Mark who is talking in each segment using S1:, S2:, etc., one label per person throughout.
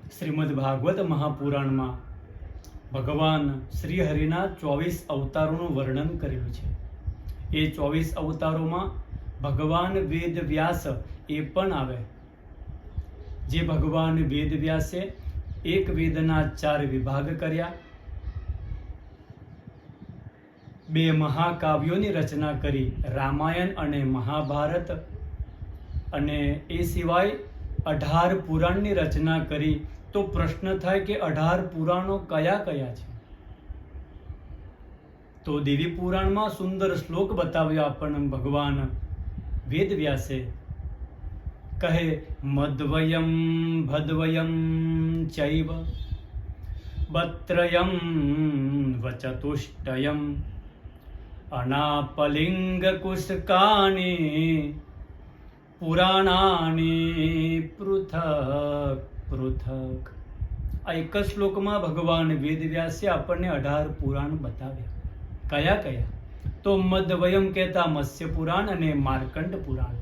S1: શ્રીમદ ભાગવત મહાપુરાણમાં ભગવાન શ્રી હરિના 24 અવતારોનું વર્ણન કર્યું છે. એ 24 અવતારોમાં ભગવાન વેદ વ્યાસ એ પણ આવે. જે ભગવાન વેદ વ્યાસે એક વેદના 4 વિભાગ કર્યા, 2 મહાકાવ્યોની રચના કરી, રામાયણ અને મહાભારત, અને એ સિવાય 18 પુરાણની રચના કરી. તો પ્રશ્ન થાય કે 18 પુરાણો કયા કયા છે? તો દેવી પુરાણમાં સુંદર શ્લોક બતાવ્યો આપણને ભગવાન વેદ વ્યાસે. કહે મદ્વયમ ભદ્વયમ ચૈવ બત્રયમ વચતુષ્ટયમ અનાપલિંગ કુશકાની પુરાણાની પૃથક પૃથક. આ એક જ શ્લોકમાં ભગવાન વેદ વ્યાસે આપણને 18 પુરાણ બતાવ્યા. કયા કયા? તો મદ્વયમ કહેતા મત્સ્ય પુરાણ અને માર્કંડ પુરાણ,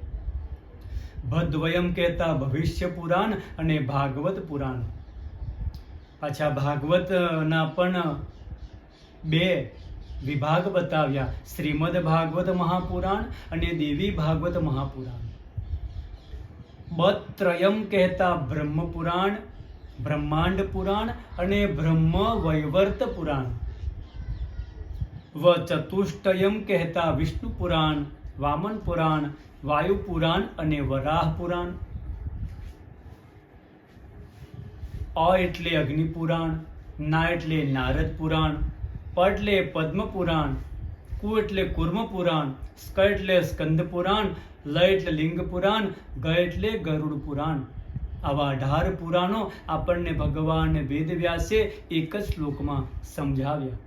S1: ભદ્વયમ કહેતા ભવિષ્ય પુરાણ અને ભાગવત પુરાણ. પાછા ભાગવતના પણ 2 વિભાગ બતાવ્યા, શ્રીમદ ભાગવત મહાપુરાણ અને દેવી ભાગવત મહાપુરાણ. બત્રયમ કહેતા બ્રહ્મ પુરાણ, બ્રહ્માંડ પુરાણ અને બ્રહ્મ વૈવર્ત પુરાણ. ચતુષ્ટયમ કહેતા વિષ્ણુ પુરાણ, વામન પુરાણ, વાયુ પુરાણ અને વરાહ પુરાણ. અ એટલે અગ્નિ પુરાણ, ના એટલે નારદ પુરાણ, પ એટલે પદ્મ પુરાણ, કુ એટલે કુર્મ પુરાણ, સ્ક એટલે સ્કંદ પુરાણ, લ એટલે લિંગ પુરાણ, ગ એટલે ગરુડ પુરાણ. આવા 18 પુરાણો આપણને ભગવાન વેદ વ્યાસે એક જ શ્લોકમાં સમજાવ્યા.